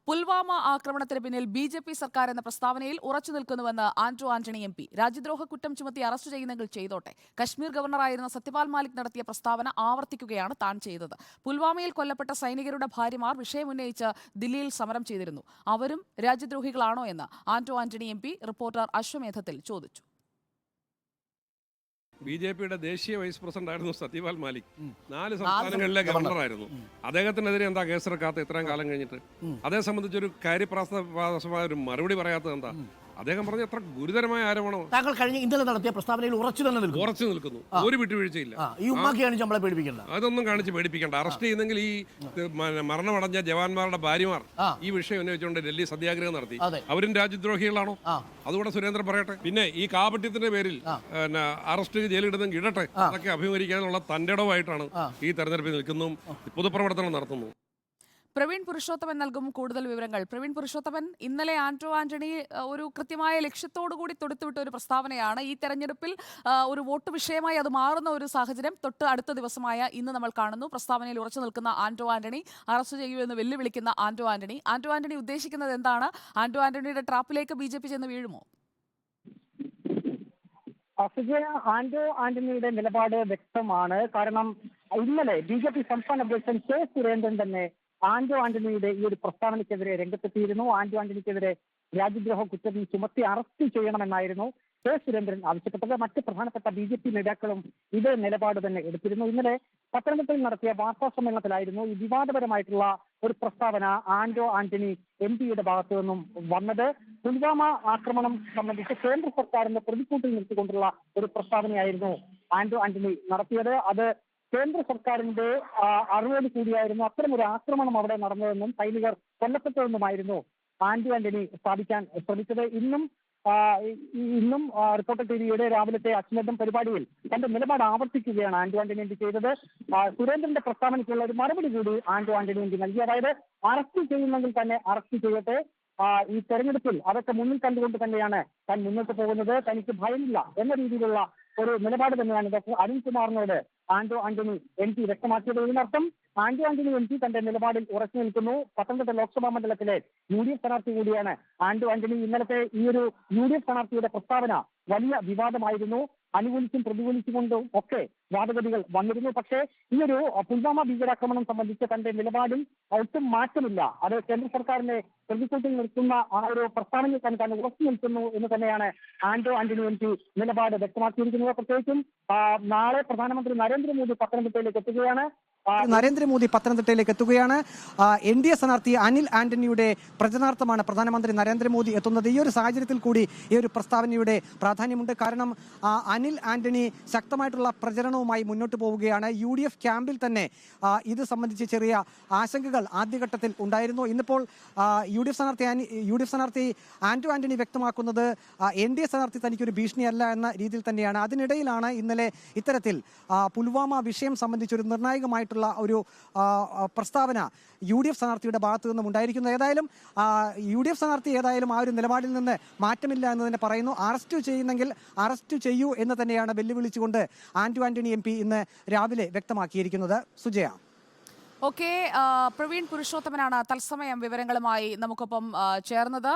പുൽവാമ ആക്രമണത്തിന് പിന്നിൽ ബി.ജെ.പി. സർക്കാർ എന്ന പ്രസ്താവനയിൽ ഉറച്ചു നിൽക്കുന്നുവെന്ന് ആന്റണി എം പി. രാജ്യദ്രോഹ കുറ്റം ചുമത്തി അറസ്റ്റ് ചെയ്യുന്നെങ്കിൽ ചെയ്തോട്ടെ. കശ്മീർ ഗവർണറായിരുന്ന സത്യപാൽ മാലിക് നടത്തിയ പ്രസ്താവന ആവർത്തിക്കുകയാണ് താൻ ചെയ്തത്. പുൽവാമയിൽ കൊല്ലപ്പെട്ട സൈനികരുടെ ഭാര്യമാർ വിഷയമുന്നയിച്ച് ദില്ലിയിൽ സമരം ചെയ്തിരുന്നു. അവരും രാജ്യദ്രോഹികളാണോ എന്ന് ആന്റണി എം പി റിപ്പോർട്ടർ അശ്വമേധത്തിൽ ചോദിച്ചു. ബി.ജെ.പിയുടെ ദേശീയ വൈസ് പ്രസിഡന്റ് ആയിരുന്നു സത്യപാൽ മാലിക്. 4 സംസ്ഥാനങ്ങളിലെ ഗവർണറായിരുന്നു. അദ്ദേഹത്തിനെതിരെ എന്താ കേസെടുക്കാത്ത ഇത്രയും കാലം കഴിഞ്ഞിട്ട്? അതേ സംബന്ധിച്ചൊരു കാര്യപ്രാസമായ ഒരു മറുപടി പറയാത്തത് എന്താ? അദ്ദേഹം പറഞ്ഞ എത്ര ഗുരുതരമായ ആരോപണം. താങ്കൾ കഴിഞ്ഞ ഇന്നലെ നടത്തിയ പ്രസ്താവനയിൽ ഉറച്ചു നിൽക്കുന്നു. ഒരു വിട്ടുവീഴ്ചയില്ല. അതൊന്നും കാണിച്ച് പേടിപ്പിക്കേണ്ട. അറസ്റ്റ് ചെയ്യുന്നെങ്കിൽ ഈ മരണമടഞ്ഞ ജവാന്മാരുടെ ഭാര്യമാർ ഈ വിഷയം ഉന്നയിച്ചുകൊണ്ട് ഡൽഹി സത്യാഗ്രഹം നടത്തി. അവരും രാജ്യദ്രോഹികളാണോ? അതുകൂടെ സുരേന്ദ്രൻ പറയട്ടെ. പിന്നെ ഈ കാപട്യത്തിന്റെ പേരിൽ അറസ്റ്റ് ജയിലിടുന്നെങ്കിൽ ഇടട്ടെ. അതൊക്കെ അഭിമുഖീകരിക്കാനുള്ള തന്റെ ഇടവായിട്ടാണ് ഈ തെരഞ്ഞെടുപ്പിൽ നിൽക്കുന്നു, പൊതുപ്രവർത്തനം നടത്തുന്നു. പ്രവീൺ പുരുഷോത്തമൻ നൽകും കൂടുതൽ വിവരങ്ങൾ. പ്രവീൺ പുരുഷോത്തമൻ, ഇന്നലെ ആന്റണി ഒരു കൃത്യമായ ലക്ഷ്യത്തോടുകൂടി തൊടുത്തുവിട്ട ഒരു പ്രസ്താവനയാണ്. ഈ തെരഞ്ഞെടുപ്പിൽ ഒരു വോട്ട് വിഷയമായി അത് മാറുന്ന ഒരു സാഹചര്യം തൊട്ട് അടുത്ത ദിവസമായ ഇന്ന് നമ്മൾ കാണുന്നു. പ്രസ്താവനയിൽ ഉറച്ചു നിൽക്കുന്ന ആന്റണി, അറസ്റ്റ് ചെയ്യൂ എന്ന് വെല്ലുവിളിക്കുന്ന ആന്റണി ഉദ്ദേശിക്കുന്നത് എന്താണ്? ആന്റണിയുടെ ട്രാപ്പിലേക്ക് ബി.ജെ.പി. ചെന്ന് വീഴുമോ? ആന്റണിയുടെ നിലപാട് വ്യക്തമാണ്. കാരണം ഇന്നലെ ബി.ജെ.പി. സംസ്ഥാന അധ്യക്ഷൻ കെ സുരേന്ദ്രൻ തന്നെ ആന്റണിയുടെ ഈ ഒരു പ്രസ്താവനയ്ക്കെതിരെ രംഗത്തെത്തിയിരുന്നു. ആന്റണിക്കെതിരെ രാജ്യദ്രോഹ കുറ്റം ചുമത്തി അറസ്റ്റ് ചെയ്യണമെന്നായിരുന്നു കെ സുരേന്ദ്രൻ ആവശ്യപ്പെട്ടത്. മറ്റ് പ്രധാനപ്പെട്ട ബി.ജെ.പി. നേതാക്കളും ഇതേ നിലപാട് തന്നെ എടുത്തിരുന്നു. ഇന്നലെ പത്തനംതിട്ടയിൽ നടത്തിയ വാർത്താ സമ്മേളനത്തിലായിരുന്നു ഈ വിവാദപരമായിട്ടുള്ള ഒരു പ്രസ്താവന ആന്റണി എം പിയുടെ ഭാഗത്തു നിന്നും വന്നത്. പുൽവാമ ആക്രമണം സംബന്ധിച്ച് കേന്ദ്ര സർക്കാരിന്റെ പ്രതിക്കൂട്ടിൽ നിർത്തിക്കൊണ്ടുള്ള ഒരു പ്രസ്താവനയായിരുന്നു ആന്റണി നടത്തിയത്. അത് കേന്ദ്ര സർക്കാരിന്റെ അറിവോട് കൂടിയായിരുന്നു അത്തരമൊരു ആക്രമണം അവിടെ നടന്നതെന്നും സൈനികർ കൊല്ലപ്പെട്ടതെന്നുമായിരുന്നു ആന്റണി സ്ഥാപിക്കാൻ ശ്രമിച്ചത്. ഇന്നും റിപ്പോർട്ടർ ടിവിയുടെ രാവിലത്തെ അശ്വമേധം പരിപാടിയിൽ തന്റെ നിലപാട് ആവർത്തിക്കുകയാണ് ആന്റണി എം പി ചെയ്തത്. സുരേന്ദ്രന്റെ പ്രസ്താവനയ്ക്കുള്ള ഒരു മറുപടി കൂടി ആന്റണി എം പി നൽകി. അതായത് അറസ്റ്റ് ചെയ്യുന്നെങ്കിൽ തന്നെ അറസ്റ്റ് ചെയ്യട്ടെ. ഈ തെരഞ്ഞെടുപ്പിൽ അതൊക്കെ മുന്നിൽ കണ്ടുകൊണ്ട് തന്നെയാണ് താൻ മുന്നോട്ട് പോകുന്നത്. തനിക്ക് ഭയമില്ല എന്ന രീതിയിലുള്ള ഒരു നിലപാട് തന്നെയാണ് ഡോക്ടർ അരുൺകുമാറിനോട് ആന്റണി എം പി വ്യക്തമാക്കിയത്. ഇതിനർത്ഥം ആന്റണി എം പി തന്റെ നിലപാടിൽ ഉറച്ചു നിൽക്കുന്നു. പത്തനംതിട്ട ലോക്സഭാ മണ്ഡലത്തിലെ യു.ഡി.എഫ് സ്ഥാനാർത്ഥി കൂടിയാണ് ആന്റണി. ഇന്നലത്തെ ഈ ഒരു യു.ഡി.എഫ് സ്ഥാനാർത്ഥിയുടെ പ്രസ്താവന വലിയ വിവാദമായിരുന്നു. അനുകൂലിച്ചും പ്രതികൂലിച്ചുകൊണ്ടും ഒക്കെ വാദഗതികൾ വന്നിരുന്നു. പക്ഷേ ഈ ഒരു പുൽവാമ ഭീകരാക്രമണം സംബന്ധിച്ച് തന്റെ നിലപാടിൽ ഒട്ടും മാറ്റമില്ല. അത് കേന്ദ്ര സർക്കാരിനെ പ്രതികൂട്ടിൽ നിർത്തുന്ന ആ ഒരു പ്രസ്താവനയിൽ താൻ ഉറച്ചു നിൽക്കുന്നു എന്ന് തന്നെയാണ് ആന്റണി എം പി നിലപാട് വ്യക്തമാക്കിയിരിക്കുന്നത്. പ്രത്യേകിച്ചും നാളെ പ്രധാനമന്ത്രി നരേന്ദ്രമോദി പത്തനംതിട്ടയിലേക്ക് എത്തുകയാണ്. എൻ.ഡി.എ സ്ഥാനാർത്ഥി അനിൽ ആന്റണിയുടെ പ്രചരണാർത്ഥമാണ് പ്രധാനമന്ത്രി നരേന്ദ്രമോദി എത്തുന്നത്. ഈ ഒരു സാഹചര്യത്തിൽ കൂടി ഈ ഒരു പ്രസ്താവനയുടെ പ്രാധാന്യമുണ്ട്. കാരണം അനിൽ ആന്റണി ശക്തമായിട്ടുള്ള പ്രചരണവുമായി മുന്നോട്ട് പോവുകയാണ്. യു.ഡി.എഫ് ക്യാമ്പിൽ തന്നെ ഇത് സംബന്ധിച്ച് ചെറിയ ആശങ്കകൾ ആദ്യഘട്ടത്തിൽ ഉണ്ടായിരുന്നു. ഇന്നിപ്പോൾ യു.ഡി.എഫ് സ്ഥാനാർത്ഥി ആന്റണി വ്യക്തമാക്കുന്നത് എൻ.ഡി.എ സ്ഥാനാർത്ഥി തനിക്കൊരു ഭീഷണിയല്ല എന്ന രീതിയിൽ തന്നെയാണ്. അതിനിടയിലാണ് ഇന്നലെ ഇത്തരത്തിൽ പുൽവാമ വിഷയം സംബന്ധിച്ചൊരു നിർണായകമായിട്ടുള്ള ഒരു പ്രസ്താവന യു.ഡി.എഫ് സ്ഥാനാർത്ഥിയുടെ ഭാഗത്തു നിന്നും ഉണ്ടായിരിക്കുന്നത്. ഏതായാലും യു.ഡി.എഫ് സ്ഥാനാർത്ഥി ആ ഒരു നിലപാടിൽ നിന്ന് മാറ്റമില്ല എന്ന് തന്നെ പറയുന്നു. അറസ്റ്റ് ചെയ്യുന്നെങ്കിൽ അറസ്റ്റ് ചെയ്യൂ എന്ന് തന്നെയാണ് വെല്ലുവിളിച്ചുകൊണ്ട് ആന്റണി എം പി ഇന്ന് രാവിലെ വ്യക്തമാക്കിയിരിക്കുന്നത്. സുജയ. ഓക്കെ, പ്രവീൺ പുരുഷോത്തമനാണ് തത്സമയം വിവരങ്ങളുമായി നമുക്കൊപ്പം ചേർന്നത്.